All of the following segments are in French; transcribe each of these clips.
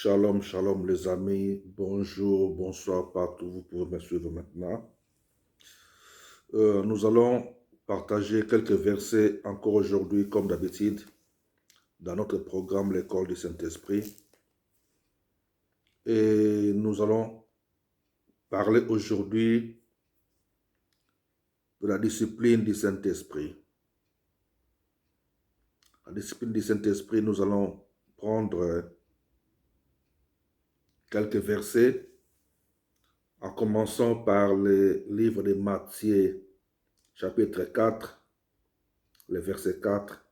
Shalom, shalom les amis, bonjour, bonsoir partout, vous pouvez me suivre maintenant. Nous allons partager quelques versets encore aujourd'hui, comme d'habitude, dans notre programme L'école du Saint-Esprit. Et nous allons parler aujourd'hui de la discipline du Saint-Esprit. La discipline du Saint-Esprit, nous allons prendre quelques versets, en commençant par le livre de Matthieu, chapitre 4, le verset 4,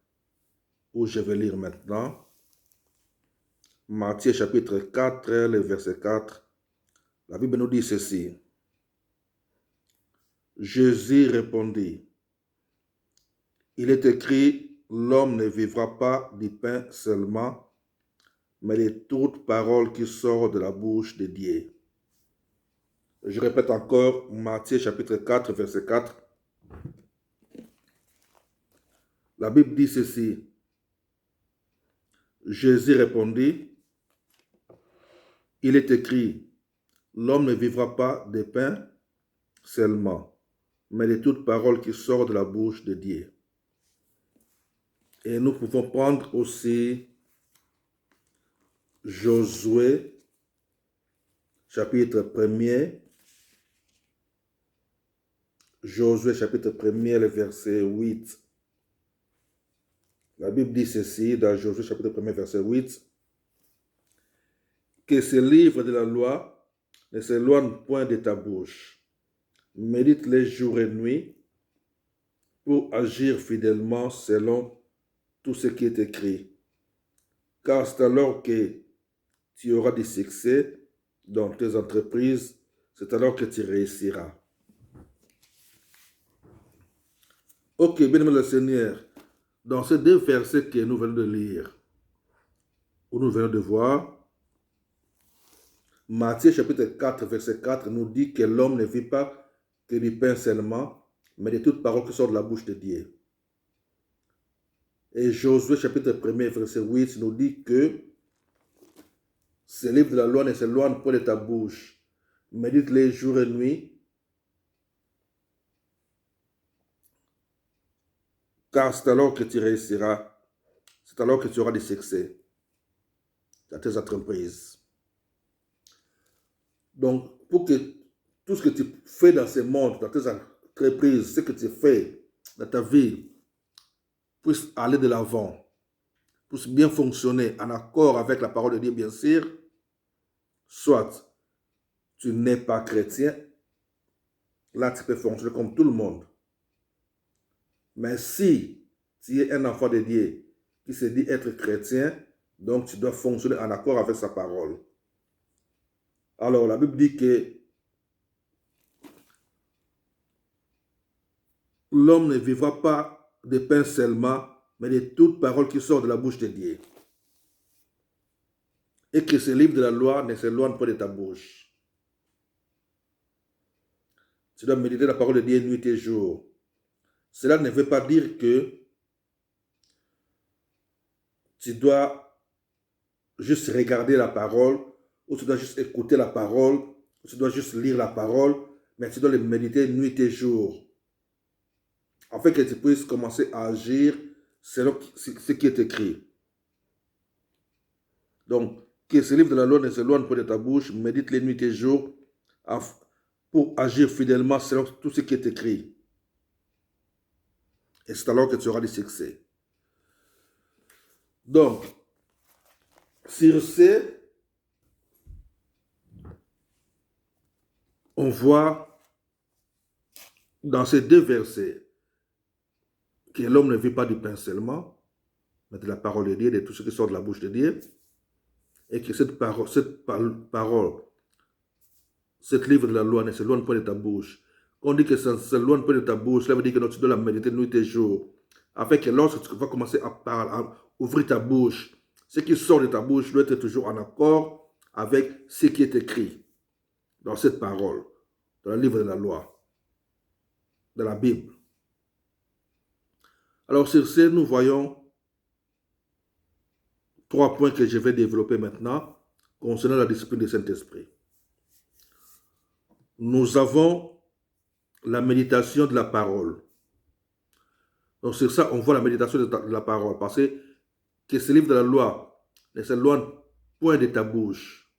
où je vais lire maintenant. Matthieu, chapitre 4, le verset 4. La Bible nous dit ceci. Jésus répondit, il est écrit, l'homme ne vivra pas du pain seulement, mais de toute parole qui sort de la bouche de Dieu. Je répète encore, Matthieu chapitre 4, verset 4. La Bible dit ceci. Jésus répondit, il est écrit, l'homme ne vivra pas de pain seulement, mais de toute parole qui sort de la bouche de Dieu. Et nous pouvons prendre aussi Josué, chapitre 1er. Josué, chapitre 1er, le verset 8. La Bible dit ceci dans Josué, chapitre 1er, verset 8. Que ce livre de la loi ne s'éloigne point de ta bouche. Médite-les jour et nuit pour agir fidèlement selon tout ce qui est écrit. Car c'est alors que tu auras du succès dans tes entreprises, c'est alors que tu réussiras. Ok, bien-aimé le Seigneur, dans ces deux versets que nous venons de lire, où nous venons de voir, Matthieu chapitre 4, verset 4 nous dit que l'homme ne vit pas que du pain seulement, mais de toute parole qui sort de la bouche de Dieu. Et Josué chapitre 1, verset 8 nous dit que ce livre de la loi ne s'éloigne pas de ta bouche. Médite-les jour et nuit, car c'est alors que tu réussiras, c'est alors que tu auras du succès dans tes entreprises. Donc, pour que tout ce que tu fais dans ce monde, dans tes entreprises, ce que tu fais dans ta vie, puisse aller de l'avant, puisse bien fonctionner en accord avec la parole de Dieu, bien sûr, soit tu n'es pas chrétien, là tu peux fonctionner comme tout le monde. Mais si tu es un enfant de Dieu qui se dit être chrétien, donc tu dois fonctionner en accord avec sa parole. Alors la Bible dit que l'homme ne vivra pas de pain seulement, mais de toute parole qui sort de la bouche de Dieu. Et que ce livre de la loi ne s'éloigne pas de ta bouche. Tu dois méditer la parole de Dieu nuit et jour. Cela ne veut pas dire que tu dois juste regarder la parole, ou tu dois juste écouter la parole, ou tu dois juste lire la parole, mais tu dois le méditer nuit et jour. Afin que tu puisses commencer à agir selon ce qui est écrit. Donc, que ce livre de la loi ne s'éloigne pas de ta bouche, médite les nuits et jours pour agir fidèlement selon tout ce qui est écrit. Et c'est alors que tu auras du succès. Donc, sur ce, on voit dans ces deux versets que l'homme ne vit pas du pain seulement, mais de la parole de Dieu, de tout ce qui sort de la bouche de Dieu, et que cette parole, cette livre de la loi ne s'éloigne pas de ta bouche. Quand on dit que ça ne s'éloigne pas de ta bouche, cela veut dire que tu dois la méditer nuit et jour. Afin que lorsque tu vas commencer à parler, à ouvrir ta bouche, ce qui sort de ta bouche doit être toujours en accord avec ce qui est écrit dans cette parole, dans le livre de la loi, de la Bible. Alors sur ce, nous voyons trois points que je vais développer maintenant concernant la discipline du Saint-Esprit. Nous avons la méditation de la parole. Donc c'est ça, on voit la méditation de la parole, parce que ce livre de la loi ne s'éloigne point de ta bouche,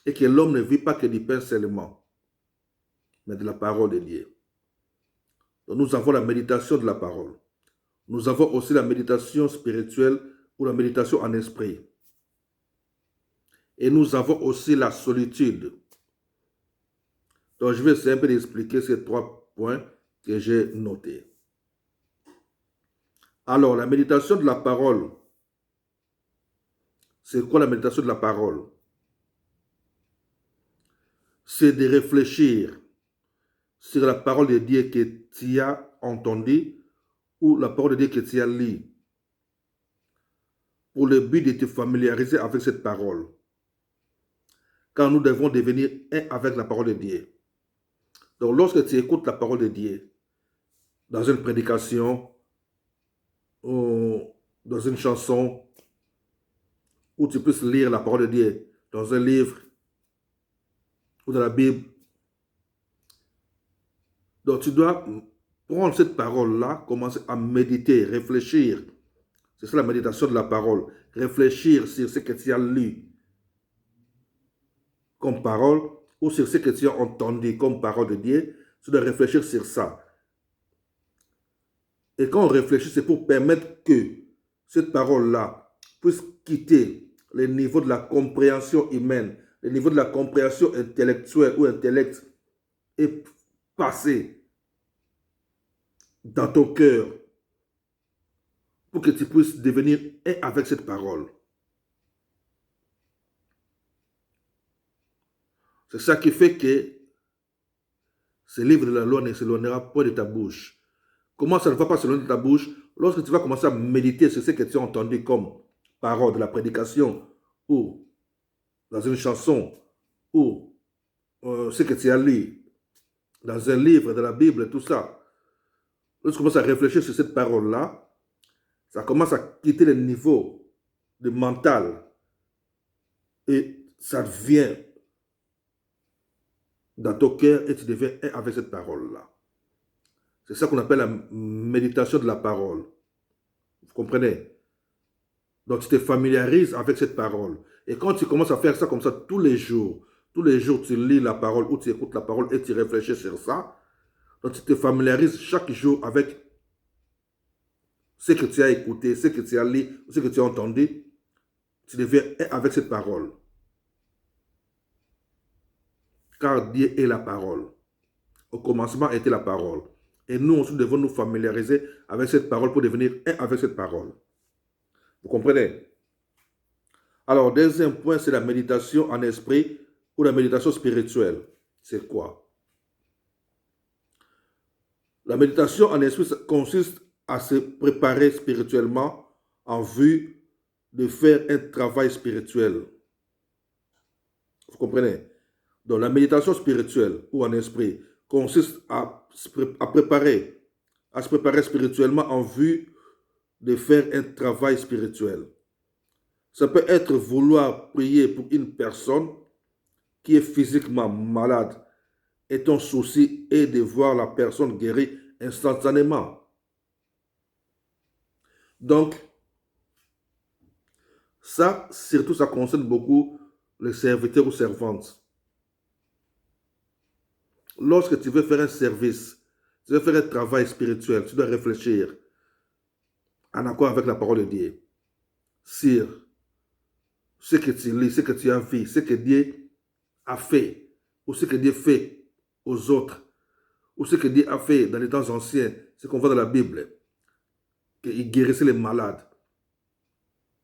et que l'homme ne vit pas que du pain seulement, mais de la parole de Dieu. Donc nous avons la méditation de la parole. Nous avons aussi la méditation spirituelle ou la méditation en esprit. Et nous avons aussi la solitude. Donc je vais essayer un peu d'expliquer ces 3 points que j'ai notés. Alors, la méditation de la parole, c'est quoi la méditation de la parole? C'est de réfléchir sur la parole de Dieu que tu as entendue ou la parole de Dieu que tu as lue, pour le but de te familiariser avec cette parole. Car nous devons devenir un avec la parole de Dieu. Donc, lorsque tu écoutes la parole de Dieu, dans une prédication, ou dans une chanson, ou tu puisses lire la parole de Dieu dans un livre, ou dans la Bible, donc tu dois prendre cette parole-là, commencer à méditer, réfléchir. C'est ça la méditation de la parole. Réfléchir sur ce que tu as lu comme parole, ou sur ce que tu as entendu comme parole de Dieu. Tu dois réfléchir sur ça. Et quand on réfléchit, c'est pour permettre que cette parole-là puisse quitter le niveau de la compréhension humaine, le niveau de la compréhension intellectuelle ou intellect, et passer dans ton cœur pour que tu puisses devenir un avec cette parole. C'est ça qui fait que ce livre de la loi ne s'éloignera pas de ta bouche. Comment ça ne va pas s'éloigner de ta bouche? Lorsque tu vas commencer à méditer sur ce que tu as entendu comme parole de la prédication, ou dans une chanson, ou ce que tu as lu dans un livre de la Bible, tout ça. Lorsque tu commences à réfléchir sur cette parole-là, ça commence à quitter le niveau de mental et ça vient dans ton cœur et tu deviens un avec cette parole-là. C'est ça qu'on appelle la méditation de la parole. Vous comprenez? Donc tu te familiarises avec cette parole. Et quand tu commences à faire ça comme ça tous les jours tu lis la parole ou tu écoutes la parole et tu réfléchis sur ça, donc tu te familiarises chaque jour avec ce que tu as écouté, ce que tu as lu, ce que tu as entendu, tu deviens un avec cette parole. Car Dieu est la parole. Au commencement était la parole. Et nous aussi devons nous familiariser avec cette parole pour devenir un avec cette parole. Vous comprenez? Alors, deuxième point, c'est la méditation en esprit ou la méditation spirituelle. C'est quoi? La méditation en esprit consiste à se préparer spirituellement en vue de faire un travail spirituel. Vous comprenez? Donc, la méditation spirituelle ou en esprit consiste à se préparer spirituellement en vue de faire un travail spirituel. Ça peut être vouloir prier pour une personne qui est physiquement malade et ton souci est de voir la personne guérie instantanément. Donc, ça, surtout, ça concerne beaucoup les serviteurs ou servantes. Lorsque tu veux faire un service, tu veux faire un travail spirituel, tu dois réfléchir en accord avec la parole de Dieu sur ce que tu lis, ce que tu as vu, ce que Dieu a fait, ou ce que Dieu fait aux autres, ou ce que Dieu a fait dans les temps anciens, ce qu'on voit dans la Bible, qu'il guérissait les malades,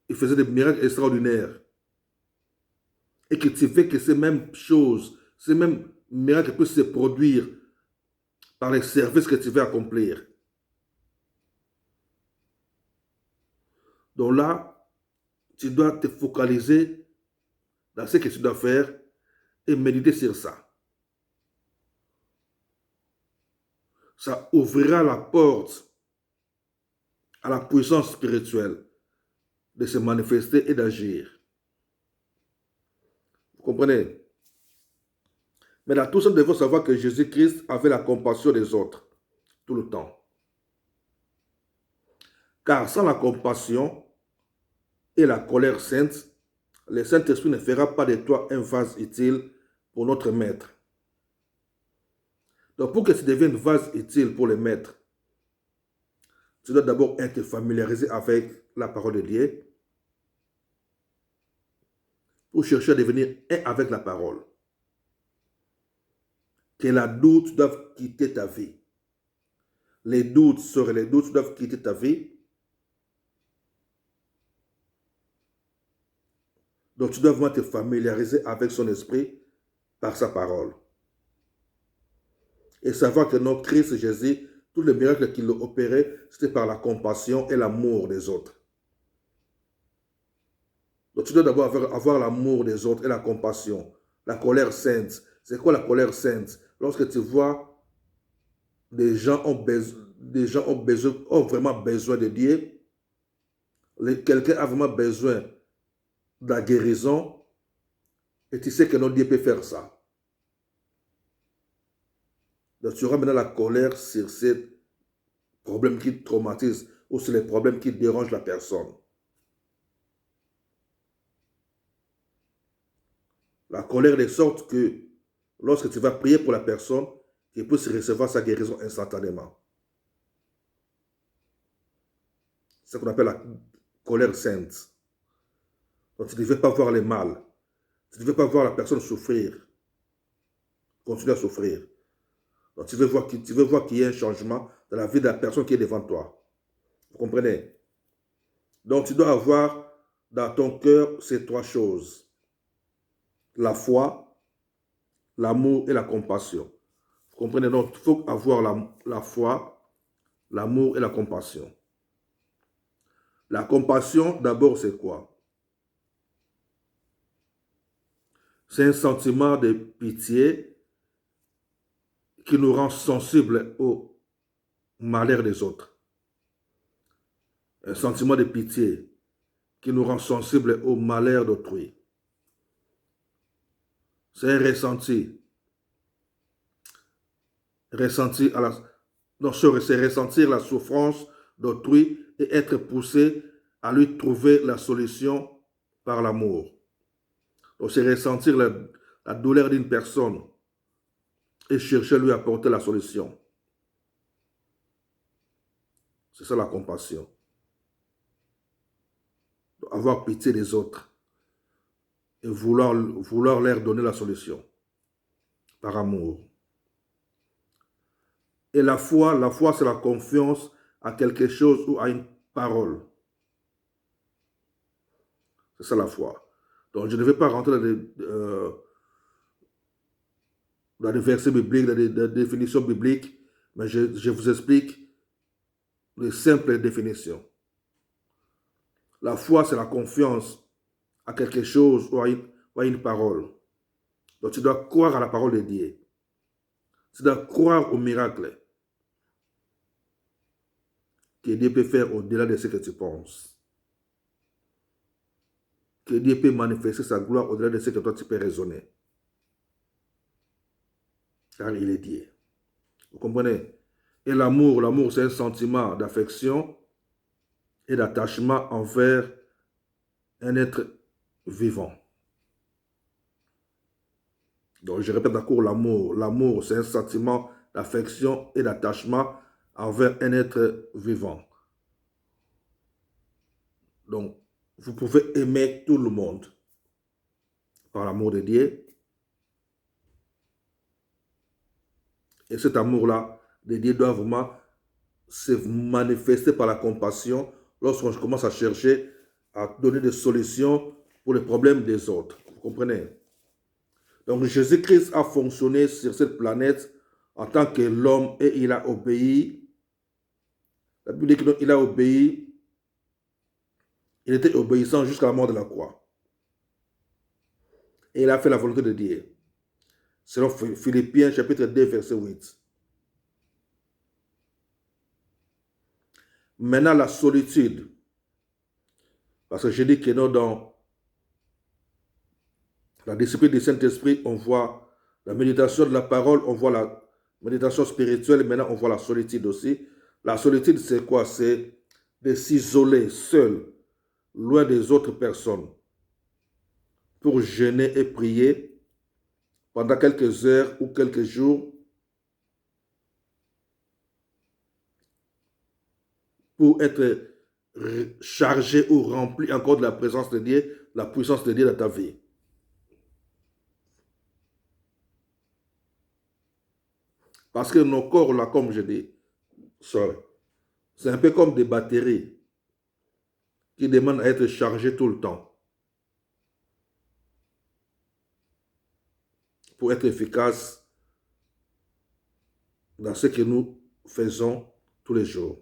il faisait des miracles extraordinaires, et que tu fais que ces mêmes choses, ces mêmes miracles puissent se produire par les services que tu veux accomplir. Donc là, tu dois te focaliser dans ce que tu dois faire et méditer sur ça. Ça ouvrira la porte à la puissance spirituelle de se manifester et d'agir. comprenez? Mais dans tout ça, nous devons savoir que Jésus-Christ avait la compassion des autres tout le temps. Car sans la compassion et la colère sainte, le Saint-Esprit ne fera pas de toi un vase utile pour notre Maître. Donc pour que tu deviennes vase utile pour le Maître, tu dois d'abord être familiarisé avec la parole de Dieu pour chercher à devenir un avec la parole. Que les doutes doivent quitter ta vie. Les doutes doivent quitter ta vie. Donc tu dois vraiment te familiariser avec son esprit par sa parole. Et savoir que notre Christ Jésus, tous les miracles qu'il a opérés, c'était par la compassion et l'amour des autres. Donc tu dois d'abord avoir l'amour des autres et la compassion. La colère sainte. C'est quoi la colère sainte? Lorsque tu vois des gens ont vraiment besoin de Dieu, quelqu'un a vraiment besoin de la guérison, et tu sais que notre Dieu peut faire ça. Donc tu auras maintenant la colère sur ces problèmes qui traumatisent ou sur les problèmes qui dérangent la personne. La colère de sorte que lorsque tu vas prier pour la personne, qu'il puisse recevoir sa guérison instantanément. C'est ce qu'on appelle la colère sainte. Donc tu ne devais pas voir le mal. Tu ne devais pas voir la personne souffrir. Continuer à souffrir. Donc tu veux voir qu'il y a un changement dans la vie de la personne qui est devant toi. Vous comprenez? Donc tu dois avoir dans ton cœur ces trois choses. La foi, l'amour et la compassion. Vous comprenez? Donc il faut avoir la foi, l'amour et la compassion. La compassion, d'abord, c'est quoi? C'est un sentiment de pitié qui nous rend sensibles au malheur des autres. Un sentiment de pitié qui nous rend sensibles au malheur d'autrui. C'est un ressenti. C'est ressentir la souffrance d'autrui et être poussé à lui trouver la solution par l'amour. Donc c'est ressentir la douleur d'une personne et chercher à lui apporter la solution. C'est ça la compassion. Avoir pitié des autres et vouloir leur donner la solution par amour. Et la foi c'est la confiance à quelque chose ou à une parole. C'est ça la foi. Donc je ne vais pas rentrer dans des versets bibliques, dans des définitions bibliques, mais je vous explique les simples définitions. La foi, c'est la confiance à quelque chose ou à une parole. Donc tu dois croire à la parole de Dieu. Tu dois croire au miracle que Dieu peut faire au-delà de ce que tu penses. Que Dieu peut manifester sa gloire au-delà de ce que toi tu peux raisonner. Car il est Dieu. Vous comprenez? Et l'amour, c'est un sentiment d'affection et d'attachement envers un être vivant. Donc je répète encore l'amour. L'amour, c'est un sentiment d'affection et d'attachement envers un être vivant. Donc, vous pouvez aimer tout le monde par l'amour de Dieu. Et cet amour-là de Dieu doit vraiment se manifester par la compassion lorsqu'on commence à chercher à donner des solutions pour les problèmes des autres. Vous comprenez? Donc Jésus-Christ a fonctionné sur cette planète en tant que l'homme et il a obéi. La Bible dit qu'il a obéi. Il était obéissant jusqu'à la mort de la croix. Et il a fait la volonté de Dieu. Selon Philippiens chapitre 2 verset 8. Maintenant la solitude. Parce que je dis que non, dans La discipline du Saint-Esprit, on voit la méditation de la parole, on voit la méditation spirituelle, maintenant on voit la solitude aussi. La solitude, c'est quoi? C'est de s'isoler seul, loin des autres personnes, pour jeûner et prier pendant quelques heures ou quelques jours, pour être chargé ou rempli encore de la présence de Dieu, la puissance de Dieu dans ta vie. Parce que nos corps, là, comme je dis, c'est un peu comme des batteries qui demandent à être chargées tout le temps pour être efficaces dans ce que nous faisons tous les jours.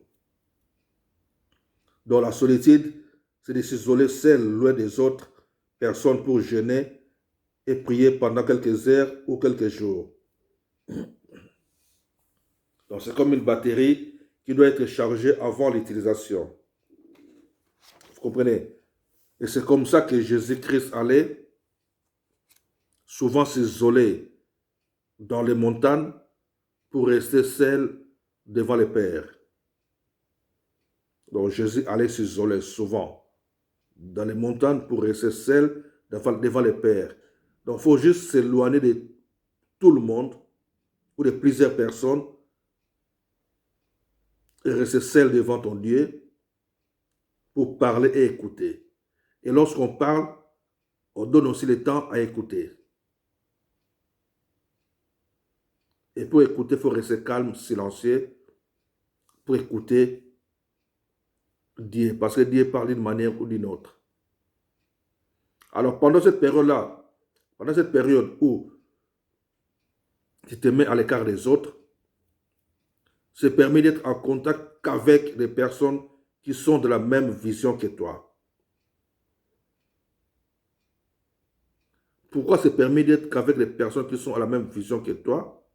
Donc la solitude, c'est de s'isoler seul, loin des autres personnes pour jeûner et prier pendant quelques heures ou quelques jours. Donc c'est comme une batterie qui doit être chargée avant l'utilisation. Vous comprenez? Et c'est comme ça que Jésus-Christ allait souvent s'isoler dans les montagnes pour rester seul devant le Père. Donc Jésus allait s'isoler souvent dans les montagnes pour rester seul devant le Père. Donc il faut juste s'éloigner de tout le monde ou de plusieurs personnes et rester seul devant ton Dieu pour parler et écouter. Et lorsqu'on parle, on donne aussi le temps à écouter. Et pour écouter, il faut rester calme, silencieux, pour écouter Dieu, parce que Dieu parle d'une manière ou d'une autre. Alors pendant cette période-là, pendant cette période où tu te mets à l'écart des autres, c'est permis d'être en contact qu'avec des personnes qui sont de la même vision que toi. Pourquoi c'est permis d'être qu'avec des personnes qui sont à la même vision que toi,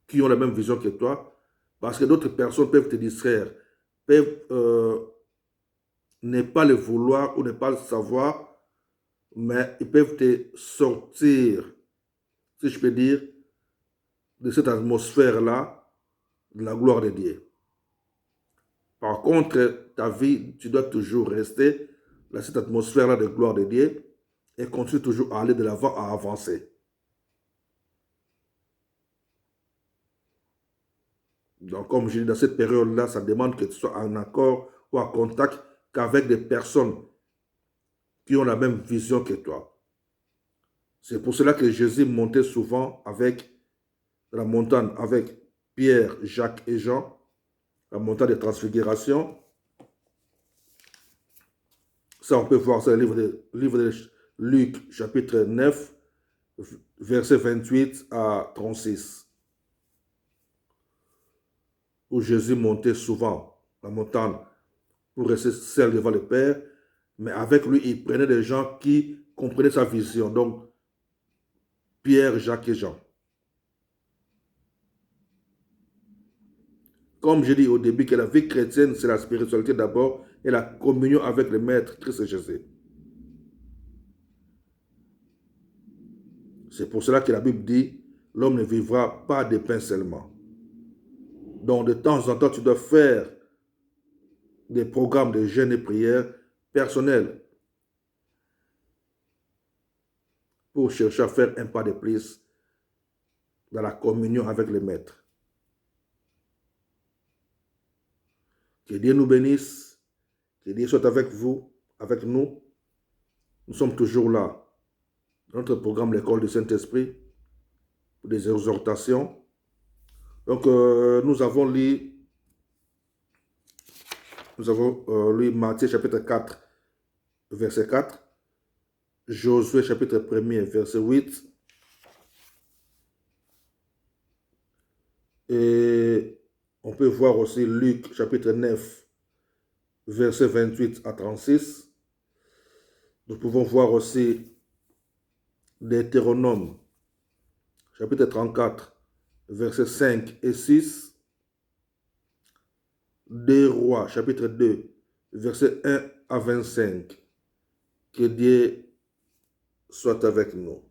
qui ont la même vision que toi? Parce que d'autres personnes peuvent te distraire, peuvent ne pas le vouloir ou ne pas le savoir, mais ils peuvent te sortir, si je peux dire, de cette atmosphère-là, de la gloire de Dieu. Par contre, ta vie, tu dois toujours rester dans cette atmosphère-là de gloire de Dieu et continue toujours à aller de l'avant, à avancer. Donc, comme je dis, dans cette période-là, ça demande que tu sois en accord ou en contact qu'avec des personnes qui ont la même vision que toi. C'est pour cela que Jésus montait souvent avec la montagne, avec Pierre, Jacques et Jean, la montagne de transfiguration. Ça, on peut voir ça dans le livre de Luc, chapitre 9, versets 28 à 36, où Jésus montait souvent la montagne pour rester seul devant le Père, mais avec lui, il prenait des gens qui comprenaient sa vision, donc Pierre, Jacques et Jean. Comme je dis au début, que la vie chrétienne, c'est la spiritualité d'abord et la communion avec le Maître, Christ Jésus. C'est pour cela que la Bible dit, l'homme ne vivra pas de pain seulement. Donc de temps en temps, tu dois faire des programmes de jeûne et prière personnels pour chercher à faire un pas de plus dans la communion avec le Maître. Que Dieu nous bénisse, que Dieu soit avec vous, avec nous. Nous sommes toujours là. Notre programme, l'école du Saint-Esprit, pour des exhortations. Donc, nous avons lu Matthieu chapitre 4, verset 4, Josué chapitre 1er, verset 8, et on peut voir aussi Luc chapitre 9, verset 28 à 36. Nous pouvons voir aussi Deutéronome chapitre 34, versets 5 et 6. Des Rois, chapitre 2, versets 1 à 25. Que Dieu soit avec nous.